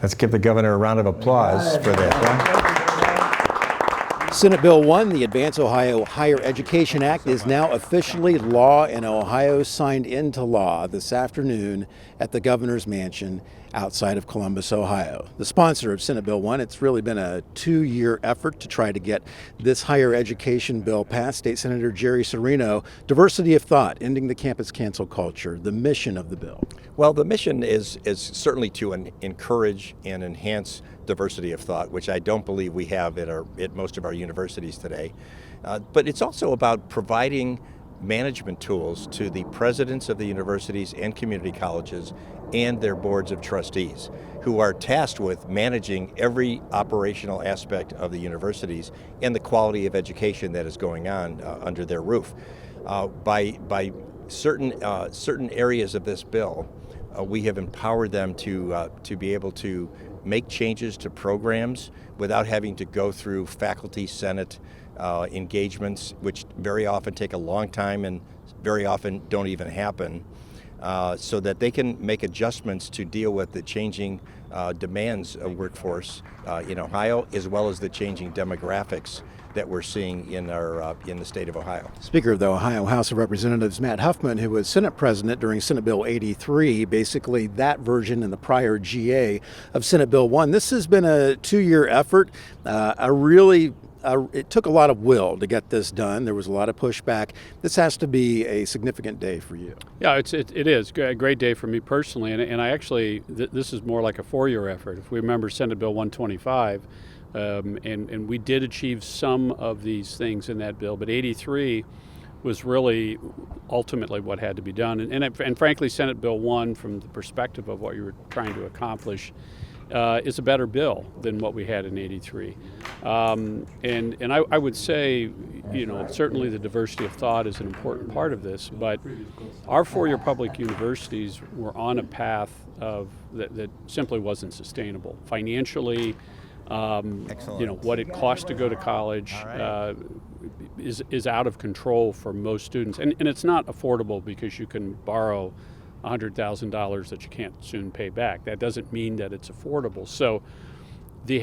Let's give the governor a round of applause for that. Huh? Senate Bill 1, the Advance Ohio Higher Education Act, is now officially law in Ohio, signed into law this afternoon at the governor's mansion outside of Columbus, Ohio. The sponsor of Senate Bill 1, it's really been a 2-year effort to try to get this higher education bill passed. State Senator Jerry Serino, diversity of thought, ending the campus cancel culture, the mission of the bill. Well, the mission is certainly to encourage and enhance diversity of thought, which I don't believe we have at most of our universities today. But it's also about providing management tools to the presidents of the universities and community colleges and their boards of trustees, who are tasked with managing every operational aspect of the universities and the quality of education that is going on under their roof. By certain areas of this bill, we have empowered them to be able to make changes to programs without having to go through faculty senate engagements, which very often take a long time and very often don't even happen, so that they can make adjustments to deal with the changing demands of workforce in Ohio, as well as the changing demographics that we're seeing in the state of Ohio. Speaker of the Ohio House of Representatives, Matt Huffman, who was Senate President during Senate Bill 83, basically that version in the prior GA of Senate Bill 1. This has been a 2-year effort. It took a lot of will to get this done. There was a lot of pushback. This has to be a significant day for you. Yeah, it is a great day for me personally, and I actually, this is more like a 4-year effort. If we remember Senate Bill 125, and we did achieve some of these things in that bill, but 83 was really ultimately what had to be done. And frankly, Senate Bill 1, from the perspective of what you were trying to accomplish, is a better bill than what we had in 83. And I would say, certainly the diversity of thought is an important part of this, but our 4-year public universities were on a path that simply wasn't sustainable financially. What it costs to go to college is out of control for most students. And it's not affordable because you can borrow $100,000 that you can't soon pay back. That doesn't mean that it's affordable. So we're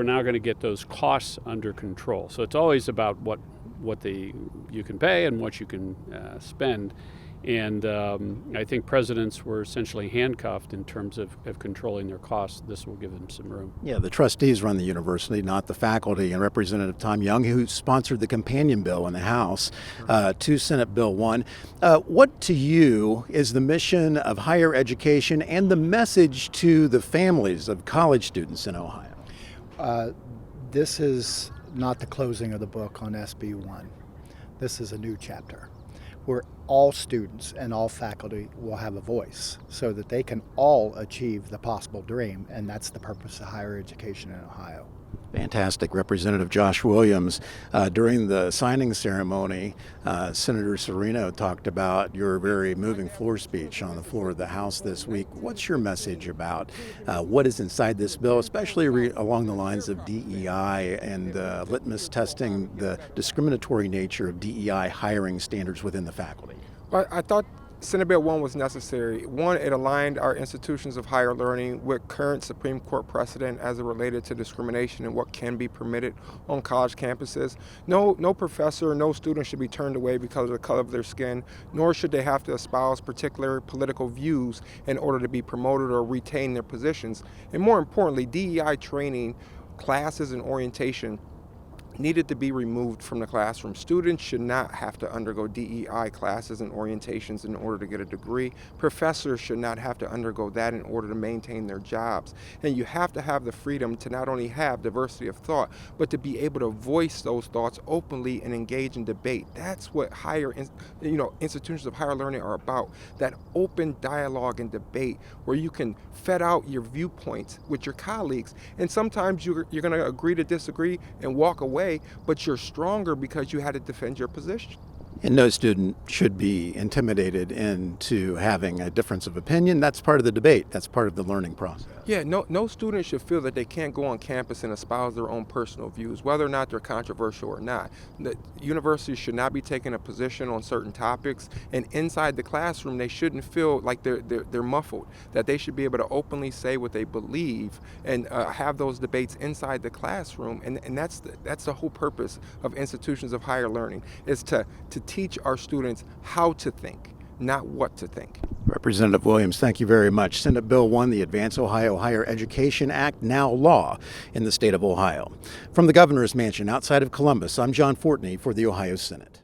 now going to get those costs under control. So it's always about what you can pay and what you can spend. And I think presidents were essentially handcuffed in terms of controlling their costs. This will give them some room. Yeah, the trustees run the university, not the faculty. And Representative Tom Young, who sponsored the companion bill in the House to Senate Bill 1. What to you is the mission of higher education and the message to the families of college students in Ohio? This is not the closing of the book on SB 1. This is a new chapter, where all students and all faculty will have a voice so that they can all achieve the possible dream, and that's the purpose of higher education in Ohio. Fantastic. Representative Josh Williams, during the signing ceremony, Senator Serino talked about your very moving floor speech on the floor of the House this week. What's your message about what is inside this bill, especially along the lines of DEI and litmus testing the discriminatory nature of DEI hiring standards within the faculty? Well, I thought Senate Bill 1 was necessary. One, it aligned our institutions of higher learning with current Supreme Court precedent as it related to discrimination and what can be permitted on college campuses. No professor, no student should be turned away because of the color of their skin, nor should they have to espouse particular political views in order to be promoted or retain their positions. And more importantly, DEI training, classes, and orientation needed to be removed from the classroom. Students should not have to undergo DEI classes and orientations in order to get a degree. Professors should not have to undergo that in order to maintain their jobs. And you have to have the freedom to not only have diversity of thought, but to be able to voice those thoughts openly and engage in debate. That's what institutions of higher learning are about. That open dialogue and debate where you can fet out your viewpoints with your colleagues. And sometimes you're going to agree to disagree and walk away, but you're stronger because you had to defend your position. And no student should be intimidated into having a difference of opinion. That's part of the debate. That's part of the learning process. Yeah, no student should feel that they can't go on campus and espouse their own personal views, whether or not they're controversial or not. The universities should not be taking a position on certain topics, and inside the classroom, they shouldn't feel like they're muffled. That they should be able to openly say what they believe and have those debates inside the classroom. And that's the whole purpose of institutions of higher learning, is to teach our students how to think, not what to think. Representative Williams, thank you very much. Senate Bill 1, the Advance Ohio Higher Education Act, now law in the state of Ohio. From the governor's mansion outside of Columbus, I'm John Fortney for the Ohio Senate.